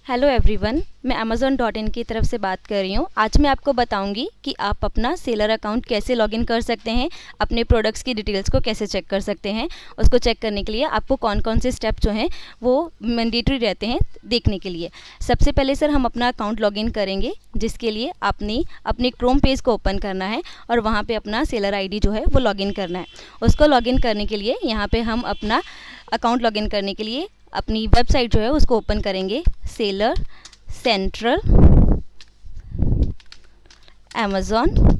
Hello everyone, मैं amazon.in की तरफ से बात कर रही हूँ। आज मैं आपको बताऊंगी कि आप अपना सेलर अकाउंट कैसे लॉगिन कर सकते हैं, अपने प्रोडक्ट्स की डिटेल्स को कैसे चेक कर सकते हैं। उसको चेक करने के लिए आपको कौन कौन से स्टेप जो हैं वो मैंडेटरी रहते हैं देखने के लिए। सबसे पहले सर हम अपना अकाउंट लॉगिन करेंगे, जिसके लिए आपने अपने क्रोम पेज को ओपन करना है और वहाँ पर अपना सेलर ID जो है वो लॉगिन करना है। उसको लॉगिन करने के लिए यहाँ पर हम अपना अकाउंट लॉगिन करने के लिए अपनी वेबसाइट जो है उसको ओपन करेंगे। सेलर सेंट्रल अमेज़ॉन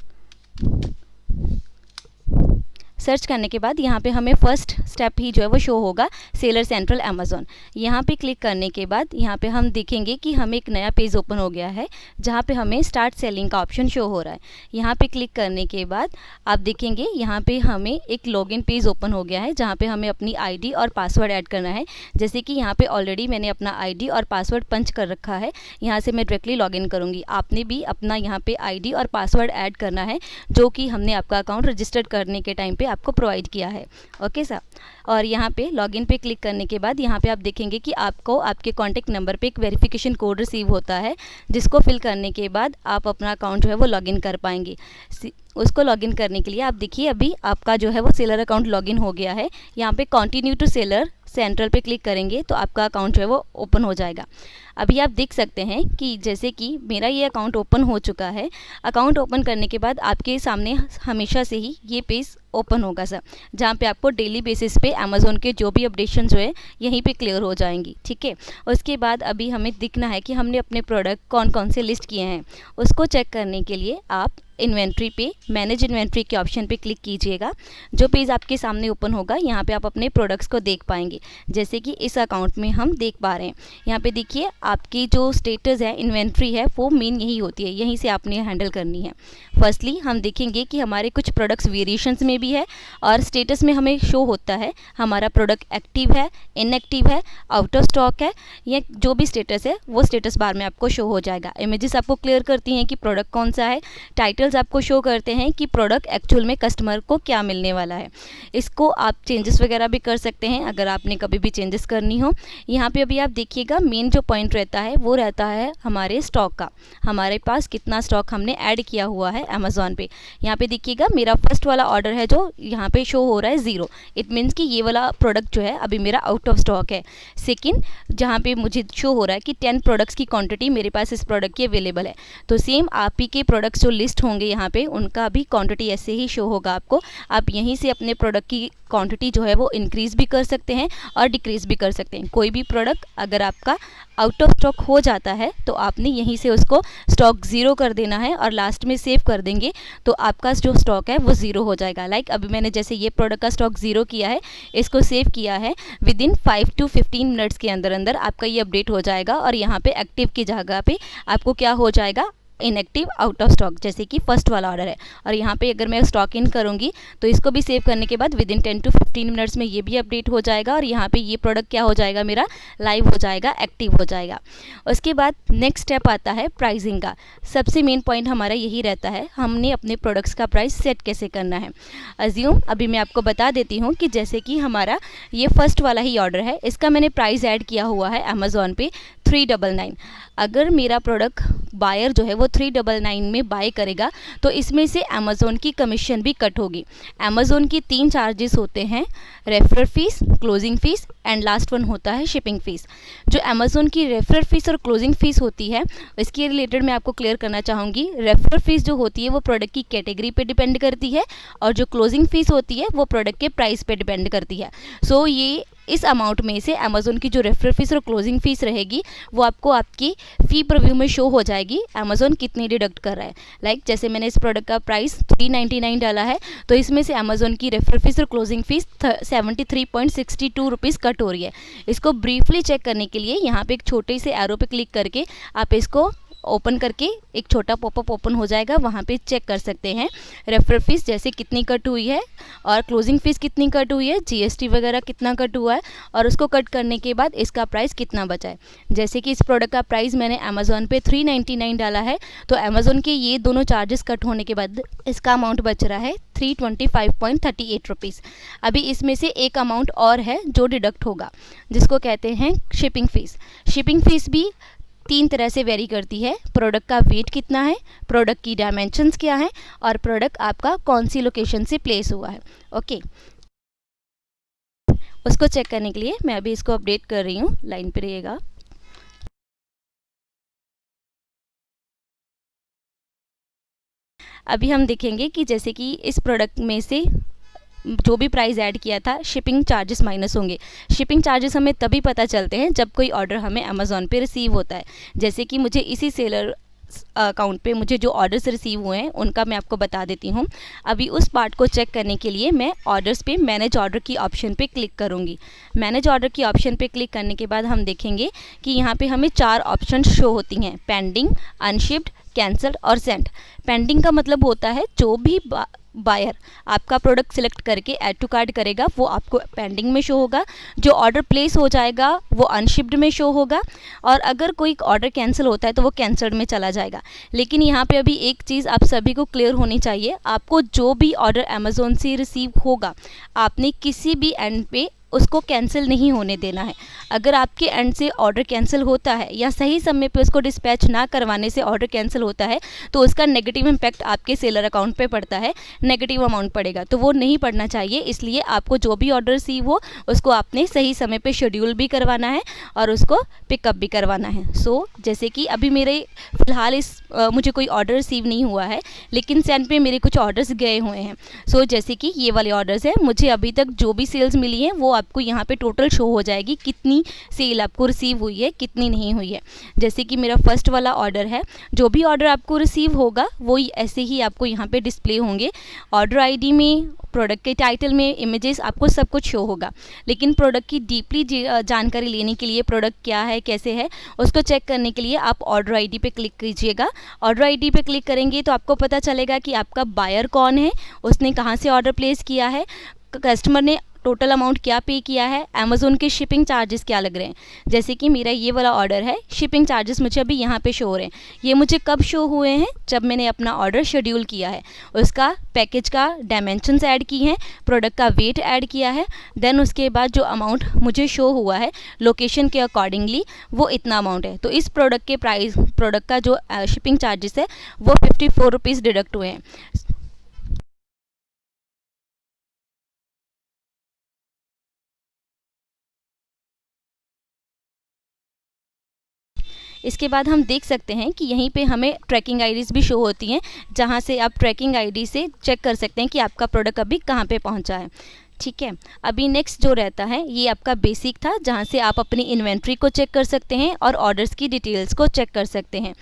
सर्च करने के बाद यहाँ पे हमें फर्स्ट स्टेप ही जो है वो शो होगा, सेलर सेंट्रल अमेज़ॉन। यहाँ पे क्लिक करने के बाद यहाँ पे हम देखेंगे कि हमें एक नया पेज ओपन हो गया है, जहाँ पे हमें स्टार्ट सेलिंग का ऑप्शन शो हो रहा है। यहाँ पे क्लिक करने के बाद आप देखेंगे यहाँ पे हमें एक लॉगिन पेज ओपन हो गया है, जहाँ पे हमें अपनी ID और पासवर्ड ऐड करना है। जैसे कि यहाँ पे ऑलरेडी मैंने अपना ID और पासवर्ड पंच कर रखा है, यहाँ से मैं डायरेक्टली लॉगिन करूँगी। आपने भी अपना यहाँ पे ID और पासवर्ड ऐड करना है, जो कि हमने आपका अकाउंट रजिस्टर्ड करने के टाइम पे आपको प्रोवाइड किया है। Okay sir. और यहाँ पे लॉगिन पे क्लिक करने के बाद यहाँ पे आप देखेंगे कि आपको आपके कॉन्टैक्ट नंबर पे एक वेरिफिकेशन कोड रिसीव होता है, जिसको फिल करने के बाद आप अपना अकाउंट जो है वो लॉगिन कर पाएंगे। उसको लॉगिन करने के लिए आप देखिए अभी आपका जो है वो सेलर अकाउंट लॉगिन हो गया है। यहाँ पे कंटिन्यू टू सेलर सेंट्रल पे क्लिक करेंगे तो आपका अकाउंट जो है वो ओपन हो जाएगा। अभी आप देख सकते हैं कि जैसे कि मेरा ये अकाउंट ओपन हो चुका है। अकाउंट ओपन करने के बाद आपके सामने हमेशा से ही ये पेज ओपन होगा सर, जहाँ पे आपको डेली बेसिस पे अमेज़ॉन के जो भी अपडेशन जो है यहीं पे क्लियर हो जाएंगी। ठीक है। उसके बाद अभी हमें दिखना है कि हमने अपने प्रोडक्ट कौन कौन से लिस्ट किए हैं। उसको चेक करने के लिए आप इन्वेंट्री पे मैनेज इन्वेंट्री के ऑप्शन पे क्लिक कीजिएगा। जो पेज आपके सामने ओपन होगा, यहाँ पे आप अपने प्रोडक्ट्स को देख पाएंगे, जैसे कि इस अकाउंट में हम देख पा रहे हैं। यहाँ पे देखिए आपकी जो स्टेटस है, इन्वेंट्री है, वो मेन यही होती है, यहीं से आपने हैंडल करनी है। फर्स्टली हम देखेंगे कि हमारे कुछ प्रोडक्ट्स वेरिएशंस में भी है और स्टेटस में हमें शो होता है हमारा प्रोडक्ट एक्टिव है, इनएक्टिव है, आउट ऑफ स्टॉक है, या जो भी स्टेटस है वो स्टेटस बार में आपको शो हो जाएगा। इमेजेस आपको क्लियर करती हैं कि प्रोडक्ट कौन सा है, टाइटल्स आपको शो करते हैं कि प्रोडक्ट एक्चुअल में कस्टमर को क्या मिलने वाला है। इसको आप चेंजेस वगैरह भी कर सकते हैं अगर आपने कभी भी चेंजेस करनी हो। यहाँ पे अभी आप देखिएगा मेन जो पॉइंट रहता है वो रहता है हमारे स्टॉक का, हमारे पास कितना स्टॉक हमने ऐड किया हुआ है अमेज़ॉन पे। यहाँ पे देखिएगा मेरा फर्स्ट वाला ऑर्डर है जो यहाँ पे शो हो रहा है 0। इट मीन्स कि ये वाला प्रोडक्ट जो है अभी मेरा आउट ऑफ स्टॉक है। सेकेंड, जहाँ पे मुझे शो हो रहा है कि 10 प्रोडक्ट्स की क्वांटिटी मेरे पास इस प्रोडक्ट की अवेलेबल है। तो सेम आप ही के प्रोडक्ट्स जो लिस्ट होंगे यहाँ पे उनका भी क्वांटिटी ऐसे ही शो होगा आपको। आप यहीं से अपने प्रोडक्ट की क्वांटिटी जो है वो इंक्रीज़ भी कर सकते हैं और डिक्रीज़ भी कर सकते हैं। कोई भी प्रोडक्ट अगर आपका आउट ऑफ स्टॉक हो जाता है तो आपने यहीं से उसको स्टॉक 0 कर देना है और लास्ट में सेव कर देंगे तो आपका जो स्टॉक है वो 0 हो जाएगा। लाइक अभी मैंने जैसे ये प्रोडक्ट का स्टॉक 0 किया है, इसको सेव किया है, विदिन 5 to 15 मिनट्स के अंदर अंदर आपका ये अपडेट हो जाएगा और यहाँ पे एक्टिव की जगह पे आपको क्या हो जाएगा, इनएक्टिव, आउट ऑफ स्टॉक, जैसे कि फर्स्ट वाला ऑर्डर है। और यहाँ पे अगर मैं स्टॉक इन करूँगी तो इसको भी सेव करने के बाद विदिन 10 to 15 मिनट्स में ये भी अपडेट हो जाएगा और यहाँ पे ये प्रोडक्ट क्या हो जाएगा, मेरा लाइव हो जाएगा, एक्टिव हो जाएगा। उसके बाद नेक्स्ट स्टेप आता है प्राइसिंग का। सबसे मेन पॉइंट हमारा यही रहता है, हमने अपने प्रोडक्ट्स का प्राइस सेट कैसे करना है। अज्यूम अभी मैं आपको बता देती हूँ कि जैसे कि हमारा ये फर्स्ट वाला ही ऑर्डर है, इसका मैंने प्राइस ऐड किया हुआ है अमेज़ॉन पे 399। अगर मेरा प्रोडक्ट बायर जो है वो 399 में बाय करेगा तो इसमें से अमेज़ॉन की कमीशन भी कट होगी। अमेज़ॉन की 3 चार्जेस होते हैं, referral fees, closing fees and last one होता है शिपिंग फीस। जो अमेज़ॉन की रेफरल फीस और क्लोजिंग फीस होती है, इसके रिलेटेड मैं आपको क्लियर करना चाहूँगी। रेफरल फीस जो होती है वो प्रोडक्ट की कैटेगरी पे डिपेंड करती है और जो क्लोजिंग फीस होती है वो प्रोडक्ट के प्राइस पे डिपेंड करती है। सो ये इस अमाउंट में से अमेज़ॉन की जो रेफरल फीस और क्लोजिंग फीस रहेगी वो आपको आपकी फ़ी प्रीव्यू में शो हो जाएगी अमेज़ॉन कितनी डिडक्ट कर रहा है। लाइक जैसे मैंने इस प्रोडक्ट का प्राइस 399 डाला है तो इसमें से अमेज़ॉन की रेफरल फीस और क्लोजिंग फीस 73.62 रुपीज़ कट हो रही है। इसको ब्रीफली चेक करने के लिए यहाँ पे एक छोटे से एरो पे क्लिक करके आप इसको ओपन करके एक छोटा पॉपअप ओपन हो जाएगा, वहाँ पे चेक कर सकते हैं रेफरल फीस जैसे कितनी कट हुई है और क्लोजिंग फीस कितनी कट हुई है, जीएसटी वगैरह कितना कट हुआ है और उसको कट करने के बाद इसका प्राइस कितना बचा है। जैसे कि इस प्रोडक्ट का प्राइस मैंने अमेज़ॉन पे 399 डाला है तो अमेज़ॉन के ये दोनों चार्जेस कट होने के बाद इसका अमाउंट बच रहा है 325.38 रुपीज़। अभी इसमें से एक अमाउंट और है जो डिडक्ट होगा जिसको कहते हैं शिपिंग फ़ीस। शिपिंग फ़ीस भी तीन तरह से वेरी करती है। प्रोडक्ट का वेट कितना है, प्रोडक्ट की डायमेंशंस क्या है, और प्रोडक्ट आपका कौन सी लोकेशन से प्लेस हुआ है। ओके, उसको चेक करने के लिए मैं अभी इसको अपडेट कर रही हूँ, लाइन पे रहिएगा। अभी हम देखेंगे कि जैसे कि इस प्रोडक्ट में से जो भी प्राइस ऐड किया था, शिपिंग चार्जेस माइनस होंगे। शिपिंग चार्जेस हमें तभी पता चलते हैं जब कोई ऑर्डर हमें अमेज़ॉन पे रिसीव होता है। जैसे कि मुझे इसी सेलर अकाउंट पे मुझे जो ऑर्डर्स रिसीव हुए हैं उनका मैं आपको बता देती हूँ। अभी उस पार्ट को चेक करने के लिए मैं ऑर्डर्स पे मैनेज ऑर्डर की ऑप्शन पे क्लिक करूँगी। मैनेज ऑर्डर की ऑप्शन पे क्लिक करने के बाद हम देखेंगे कि यहाँ पे हमें 4 ऑप्शन शो होती हैं, पेंडिंग, अनशिप्ड, कैंसल्ड और सेंट। पेंडिंग का मतलब होता है जो भी बायर आपका प्रोडक्ट सिलेक्ट करके ऐड टू कार्ट करेगा वो आपको पेंडिंग में शो होगा, जो ऑर्डर प्लेस हो जाएगा वो अनशिप्ड में शो होगा, और अगर कोई ऑर्डर कैंसिल होता है तो वो कैंसल्ड में चला जाएगा। लेकिन यहाँ पे अभी एक चीज़ आप सभी को क्लियर होनी चाहिए, आपको जो भी ऑर्डर अमेज़ॉन से रिसीव होगा आपने किसी भी एंड पे उसको कैंसिल नहीं होने देना है। अगर आपके एंड से ऑर्डर कैंसिल होता है या सही समय पे उसको डिस्पैच ना करवाने से ऑर्डर कैंसिल होता है तो उसका नेगेटिव इम्पैक्ट आपके सेलर अकाउंट पे पड़ता है, नेगेटिव अमाउंट पड़ेगा, तो वो नहीं पड़ना चाहिए। इसलिए आपको जो भी ऑर्डर रिसीव हो उसको आपने सही समय पे शेड्यूल भी करवाना है और उसको पिकअप भी करवाना है। जैसे कि अभी मेरे फ़िलहाल मुझे कोई ऑर्डर रिसीव नहीं हुआ है, लेकिन सेंड पे मेरे कुछ ऑर्डर्स गए हुए हैं। जैसे कि ये वाले ऑर्डर्स हैं, मुझे अभी तक जो भी सेल्स मिली हैं वो आपको यहाँ पे टोटल शो हो जाएगी, कितनी सेल आपको रिसीव हुई है, कितनी नहीं हुई है। जैसे कि मेरा फर्स्ट वाला ऑर्डर है, जो भी ऑर्डर आपको रिसीव होगा वो ऐसे ही आपको यहाँ पे डिस्प्ले होंगे। ऑर्डर आईडी में, प्रोडक्ट के टाइटल में, इमेजेस, आपको सब कुछ शो होगा। लेकिन प्रोडक्ट की डीपली जानकारी लेने के लिए, प्रोडक्ट क्या है, कैसे है, उसको चेक करने के लिए आप ऑर्डर आईडी पे क्लिक कीजिएगा। ऑर्डर आईडी पे क्लिक करेंगे तो आपको पता चलेगा कि आपका बायर कौन है, उसने कहाँ से ऑर्डर प्लेस किया है, कस्टमर ने टोटल अमाउंट क्या पे किया है, अमेज़ॉन के शिपिंग चार्जेस क्या लग रहे हैं। जैसे कि मेरा ये वाला ऑर्डर है, शिपिंग चार्जेस मुझे अभी यहाँ पे शो हो रहे हैं। ये मुझे कब शो हुए हैं, जब मैंने अपना ऑर्डर शेड्यूल किया है, उसका पैकेज का डायमेंशंस ऐड की हैं, प्रोडक्ट का वेट ऐड किया है, देन उसके बाद जो अमाउंट मुझे शो हुआ है लोकेशन के अकॉर्डिंगली वो इतना अमाउंट है। तो इस प्रोडक्ट के प्राइस, प्रोडक्ट का जो शिपिंग चार्जेस है वो 54 रुपीज़ डिडक्ट हुए हैं। इसके बाद हम देख सकते हैं कि यहीं पे हमें ट्रैकिंग आईडीज़ भी शो होती हैं, जहां से आप ट्रैकिंग आईडी से चेक कर सकते हैं कि आपका प्रोडक्ट अभी कहां पे पहुंचा है। ठीक है, अभी नेक्स्ट जो रहता है ये आपका बेसिक था, जहां से आप अपनी इन्वेंट्री को चेक कर सकते हैं और ऑर्डर्स की डिटेल्स को चेक कर सकते हैं।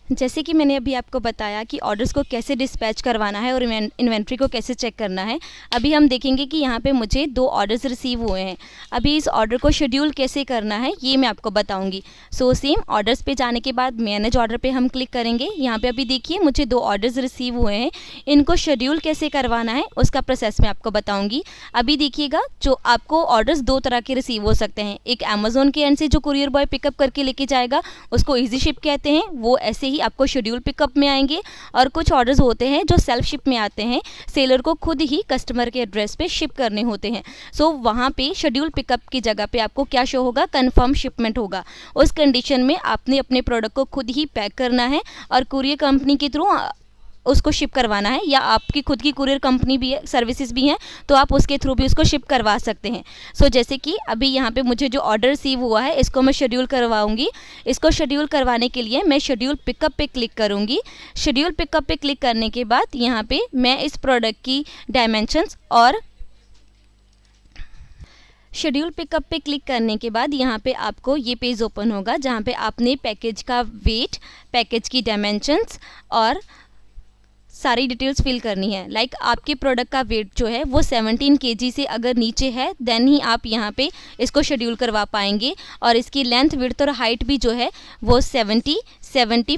जैसे कि मैंने अभी आपको बताया कि ऑर्डर्स को कैसे डिस्पैच करवाना है और इन्वेंट्री को कैसे चेक करना है। अभी हम देखेंगे कि यहाँ पे मुझे 2 ऑर्डर्स रिसीव हुए हैं। अभी इस ऑर्डर को शेड्यूल कैसे करना है ये मैं आपको बताऊंगी। सेम ऑर्डर्स पे जाने के बाद मैनेज ऑर्डर पे हम क्लिक करेंगे। यहाँ पे अभी देखिए मुझे 2 ऑर्डर्स रिसीव हुए हैं, इनको शेड्यूल कैसे करवाना है उसका प्रोसेस मैं आपको बताऊँगी। अभी देखिएगा, जो आपको ऑर्डर्स 2 तरह के रिसीव हो सकते हैं। एक अमेज़ॉन के एंड से जो कुरियर बॉय पिकअप करके लेके जाएगा उसको ईजी शिप कहते हैं, वो ऐसे ही आपको शेड्यूल पिकअप में आएंगे। और कुछ ऑर्डर्स होते हैं जो सेल्फ शिप में आते हैं, सेलर को खुद ही कस्टमर के एड्रेस पे शिप करने होते हैं। वहाँ पे शेड्यूल पिकअप की जगह पे आपको क्या शो होगा, कंफर्म शिपमेंट होगा। उस कंडीशन में आपने अपने प्रोडक्ट को खुद ही पैक करना है और कुरियर कंपनी के थ्रू उसको शिप करवाना है, या आपकी खुद की कुरियर कंपनी भी है, सर्विसेज भी हैं, तो आप उसके थ्रू भी उसको शिप करवा सकते हैं। जैसे कि अभी यहाँ पे मुझे जो ऑर्डर रिसीव हुआ है इसको मैं शेड्यूल करवाऊंगी। इसको शेड्यूल करवाने के लिए मैं शेड्यूल पिकअप पे क्लिक करूँगी। शेड्यूल पिकअप पे क्लिक करने के बाद यहाँ पे मैं इस प्रोडक्ट की डायमेंशंस और शेड्यूल पिकअप पे क्लिक करने के बाद यहाँ पे आपको ये पेज ओपन होगा, जहाँ पे आपने पैकेज का वेट, पैकेज की डायमेंशंस और सारी डिटेल्स फिल करनी है। लाइक आपके प्रोडक्ट का वेट जो है वो 17 kg से अगर नीचे है देन ही आप यहाँ पे इसको शेड्यूल करवा पाएंगे। और इसकी लेंथ, विड्थ और हाइट भी जो है वो 70,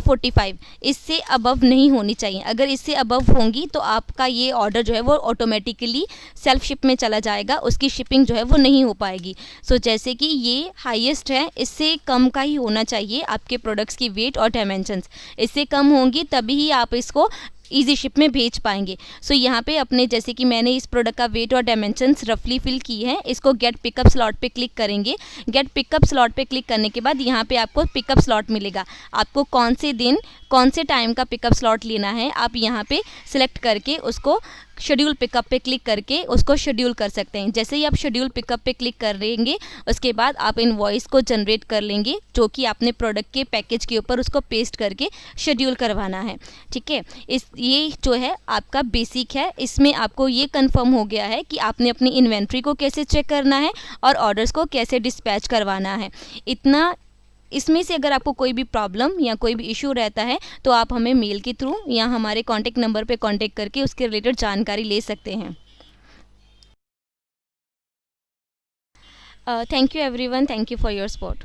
45 इससे अबव नहीं होनी चाहिए। अगर इससे अबव होंगी तो आपका ये ऑर्डर जो है वो ऑटोमेटिकली सेल्फ शिप में चला जाएगा, उसकी शिपिंग जो है वो नहीं हो पाएगी। जैसे कि ये हाईएस्ट है, इससे कम का ही होना चाहिए आपके प्रोडक्ट्स की वेट और डायमेंशंस। इससे कम होंगी तभी ही आप इसको इजी शिप में भेज पाएंगे। सो यहाँ पे अपने जैसे कि मैंने इस प्रोडक्ट का वेट और डायमेंशंस रफली फिल की है, इसको गेट पिकअप स्लॉट पे क्लिक करेंगे। गेट पिकअप स्लॉट पे क्लिक करने के बाद यहाँ पे आपको पिकअप स्लॉट मिलेगा। आपको कौन से दिन कौन से टाइम का पिकअप स्लॉट लेना है आप यहाँ पे सिलेक्ट करके उसको शेड्यूल पिकअप पे क्लिक करके उसको शेड्यूल कर सकते हैं। जैसे ही आप शेड्यूल पिकअप पे क्लिक कर लेंगे उसके बाद आप इनवॉइस को जनरेट कर लेंगे, जो कि आपने प्रोडक्ट के पैकेज के ऊपर उसको पेस्ट करके शेड्यूल करवाना है। ठीक है, ये जो है आपका बेसिक है। इसमें आपको ये कंफर्म हो गया है कि आपने अपनी इन्वेंट्री को कैसे चेक करना है और ऑर्डर्स को कैसे डिस्पैच करवाना है। इतना इसमें से अगर आपको कोई भी प्रॉब्लम या कोई भी इशू रहता है तो आप हमें मेल के थ्रू या हमारे कॉन्टैक्ट नंबर पे कॉन्टैक्ट करके उसके रिलेटेड जानकारी ले सकते हैं। Thank you everyone, thank you for your support.